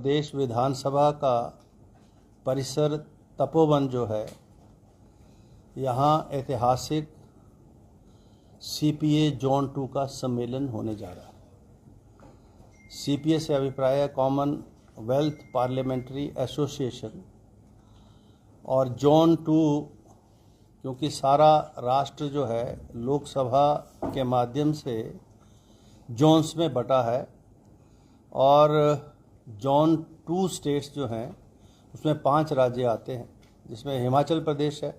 प्रदेश विधानसभा का परिसर तपोवन जो है, यहाँ ऐतिहासिक सीपीए जोन 2 का सम्मेलन होने जा रहा है। सीपीए से अभिप्राय है कॉमनवेल्थ पार्लियामेंट्री एसोसिएशन, और जोन 2 क्योंकि सारा राष्ट्र जो है लोकसभा के माध्यम से जोन्स में बटा है, और जोन 2 स्टेट्स जो हैं उसमें 5 राज्य आते हैं, जिसमें हिमाचल प्रदेश है,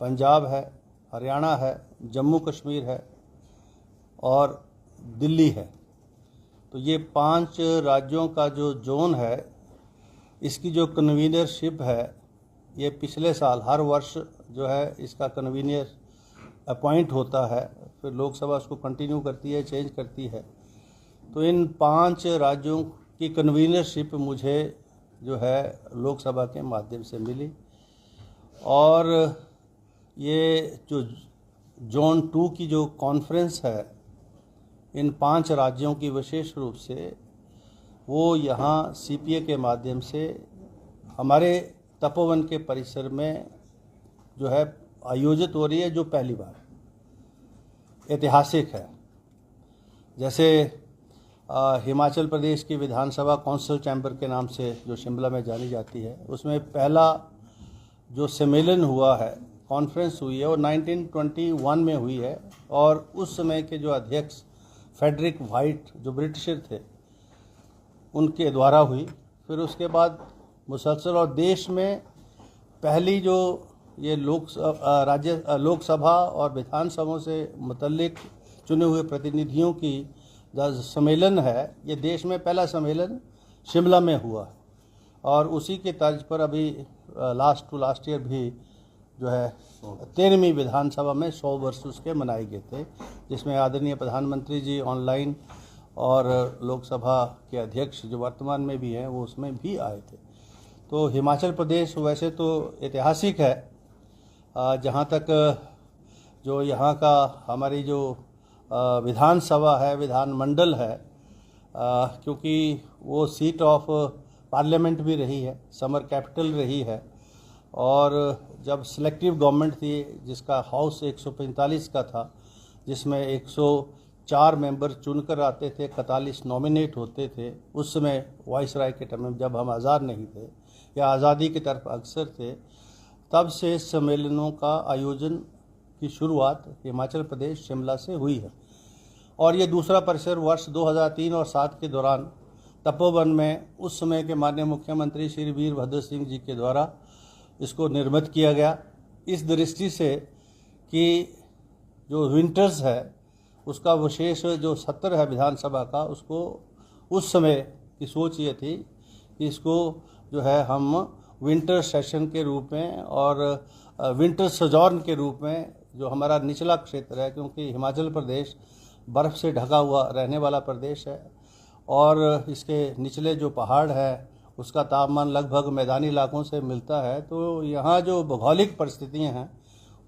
पंजाब है, हरियाणा है, जम्मू कश्मीर है और दिल्ली है। तो ये 5 राज्यों का जो जोन है, इसकी जो कन्वीनरशिप है, ये पिछले साल हर वर्ष जो है इसका कन्वीनर अपॉइंट होता है, फिर लोकसभा उसको कंटिन्यू करती है, चेंज करती है। तो इन 5 राज्यों की कन्वीनरशिप मुझे जो है लोकसभा के माध्यम से मिली, और ये जो जोन 2 की जो कॉन्फ्रेंस है इन 5 राज्यों की, विशेष रूप से वो यहाँ सीपीए के माध्यम से हमारे तपोवन के परिसर में जो है आयोजित हो रही है, जो पहली बार ऐतिहासिक है। जैसे हिमाचल प्रदेश की विधानसभा कौंसिल चैम्बर के नाम से जो शिमला में जानी जाती है, उसमें पहला जो सम्मेलन हुआ है, कॉन्फ्रेंस हुई है, वो 1921 में हुई है, और उस समय के जो अध्यक्ष फ्रेडरिक वाइट जो ब्रिटिशर थे उनके द्वारा हुई। फिर उसके बाद मुसलसल और देश में पहली जो ये लोकसभा और विधानसभाओं से मुतल्लिक चुने हुए प्रतिनिधियों की सम्मेलन है, ये देश में पहला सम्मेलन शिमला में हुआ, और उसी के तर्ज पर अभी लास्ट ईयर भी जो है 13वीं विधानसभा में 100 वर्ष उसके मनाए गए थे, जिसमें आदरणीय प्रधानमंत्री जी ऑनलाइन और लोकसभा के अध्यक्ष जो वर्तमान में भी हैं वो उसमें भी आए थे। तो हिमाचल प्रदेश वैसे तो ऐतिहासिक है, जहाँ तक जो यहाँ का हमारी जो विधानसभा है, विधानमंडल है, क्योंकि वो सीट ऑफ पार्लियामेंट भी रही है, समर कैपिटल रही है, और जब सिलेक्टिव गवर्नमेंट थी जिसका हाउस 145 का था, जिसमें 104 मेंबर चुनकर आते थे, 41 नॉमिनेट होते थे, उस समय वाइसराय के टाइम में जब हम आज़ाद नहीं थे या आज़ादी की तरफ अग्रसर थे, तब से सम्मेलनों का आयोजन की शुरुआत हिमाचल प्रदेश शिमला से हुई है। और ये दूसरा परिसर वर्ष 2003 और 2007 के दौरान तपोवन में उस समय के माननीय मुख्यमंत्री श्री वीरभद्र सिंह जी के द्वारा इसको निर्मित किया गया, इस दृष्टि से कि जो विंटर्स है उसका विशेष जो सत्र है विधानसभा का, उसको उस समय की सोच ये थी कि इसको जो है हम विंटर सेशन के रूप में और विंटर सोजॉर्न के रूप में, जो हमारा निचला क्षेत्र है, क्योंकि हिमाचल प्रदेश बर्फ़ से ढका हुआ रहने वाला प्रदेश है, और इसके निचले जो पहाड़ है उसका तापमान लगभग मैदानी इलाकों से मिलता है। तो यहाँ जो भौगोलिक परिस्थितियाँ हैं,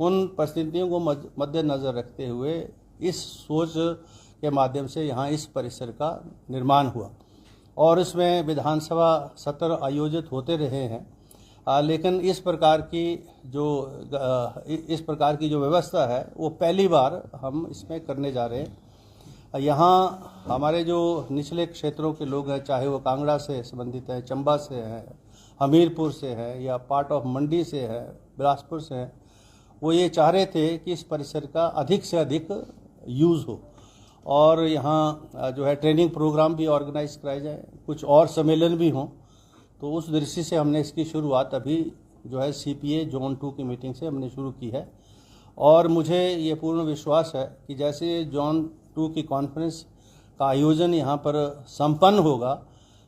उन परिस्थितियों को मद्देनज़र रखते हुए इस सोच के माध्यम से यहाँ इस परिसर का निर्माण हुआ, और इसमें विधानसभा सत्र आयोजित होते रहे हैं। लेकिन इस प्रकार की जो व्यवस्था है वो पहली बार हम इसमें करने जा रहे हैं। यहाँ हमारे जो निचले क्षेत्रों के लोग हैं, चाहे वो कांगड़ा से संबंधित हैं, चंबा से हैं, हमीरपुर से हैं, या पार्ट ऑफ मंडी से है, बिलासपुर से हैं, वो ये चाह रहे थे कि इस परिसर का अधिक से अधिक यूज़ हो, और यहाँ जो है ट्रेनिंग प्रोग्राम भी ऑर्गेनाइज कराए जाए, कुछ और सम्मेलन भी हों। तो उस दृष्टि से हमने इसकी शुरुआत अभी जो है सीपीए जोन 2 की मीटिंग से हमने शुरू की है, और मुझे ये पूर्ण विश्वास है कि जैसे जोन 2 की कॉन्फ्रेंस का आयोजन यहाँ पर संपन्न होगा,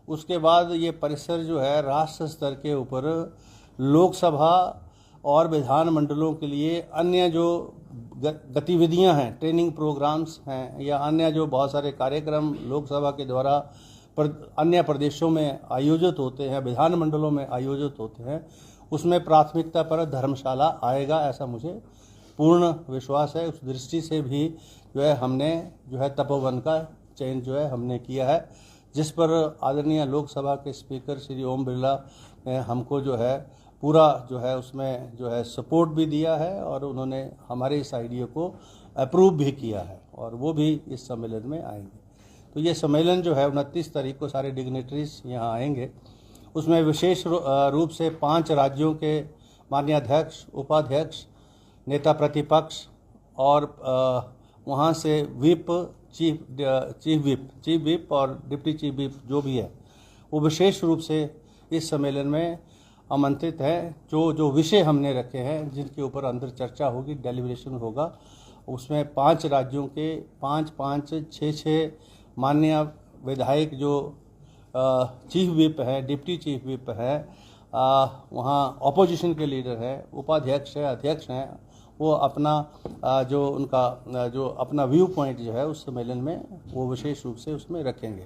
उसके बाद ये परिसर जो है राष्ट्र स्तर के ऊपर लोकसभा और विधानमंडलों के लिए अन्य जो गतिविधियां हैं, ट्रेनिंग प्रोग्राम्स हैं, या अन्य जो बहुत सारे कार्यक्रम लोकसभा के द्वारा अन्य प्रदेशों में आयोजित होते हैं, विधानमंडलों में आयोजित होते हैं, उसमें प्राथमिकता पर धर्मशाला आएगा, ऐसा मुझे पूर्ण विश्वास है। उस दृष्टि से भी जो है हमने जो है तपोवन का चयन जो है हमने किया है, जिस पर आदरणीय लोकसभा के स्पीकर श्री ओम बिरला ने हमको जो है पूरा जो है उसमें जो है सपोर्ट भी दिया है और उन्होंने हमारे इस आइडिया को अप्रूव भी किया है और वो भी इस सम्मेलन में आएंगे। तो ये सम्मेलन जो है 29 तारीख को सारे डिग्नेटरीज यहाँ आएंगे। उसमें विशेष रूप से 5 राज्यों के माननीय अध्यक्ष, उपाध्यक्ष, नेता प्रतिपक्ष और वहाँ से विप, चीफ विप और डिप्टी चीफ विप जो भी है वो विशेष रूप से इस सम्मेलन में आमंत्रित है। जो विषय हमने रखे हैं जिनके ऊपर अंदर चर्चा होगी, डेलिब्रेशन होगा, उसमें 5 राज्यों के 5 6 माननीय विधायक जो चीफ विप है, डिप्टी चीफ विप है, वहाँ ऑपोजिशन के लीडर है, उपाध्यक्ष है, अध्यक्ष हैं, वो अपना जो उनका जो अपना व्यू पॉइंट जो है उस सम्मेलन में वो विशेष रूप से उसमें रखेंगे।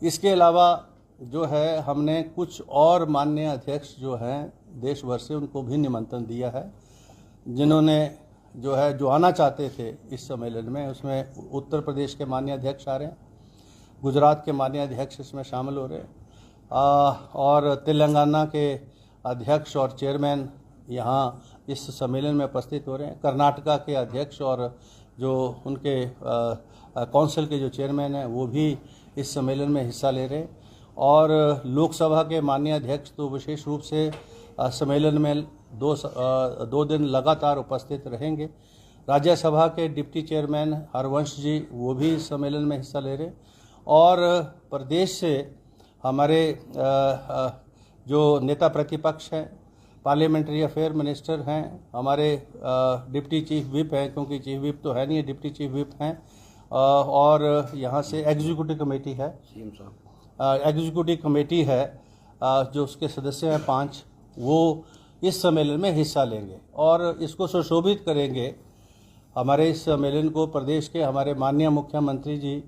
इसके अलावा जो है हमने कुछ और माननीय अध्यक्ष जो हैं देश भर से उनको भी निमंत्रण दिया है, जिन्होंने जो आना चाहते थे इस सम्मेलन में। उसमें उत्तर प्रदेश के माननीय अध्यक्ष आ रहे हैं, गुजरात के माननीय अध्यक्ष इसमें शामिल हो रहे हैं और तेलंगाना के अध्यक्ष और चेयरमैन यहाँ इस सम्मेलन में उपस्थित हो रहे हैं। कर्नाटका के अध्यक्ष और जो उनके काउंसिल के जो चेयरमैन हैं वो भी इस सम्मेलन में हिस्सा ले रहे हैं और लोकसभा के माननीय अध्यक्ष तो विशेष रूप से सम्मेलन में 2 दिन लगातार उपस्थित रहेंगे। राज्यसभा के डिप्टी चेयरमैन हरवंश जी वो भी इस सम्मेलन में हिस्सा ले रहे हैं और प्रदेश से हमारे जो नेता प्रतिपक्ष हैं, पार्लियामेंट्री अफेयर मिनिस्टर हैं, हमारे डिप्टी चीफ विप हैं, क्योंकि चीफ विप तो है नहीं, डिप्टी चीफ विप हैं, और यहाँ से एग्जीक्यूटिव कमेटी है, एग्जीक्यूटिव कमेटी है जो उसके सदस्य हैं 5, वो इस सम्मेलन में हिस्सा लेंगे और इसको सुशोभित करेंगे। हमारे इस सम्मेलन को प्रदेश के हमारे माननीय मुख्यमंत्री जी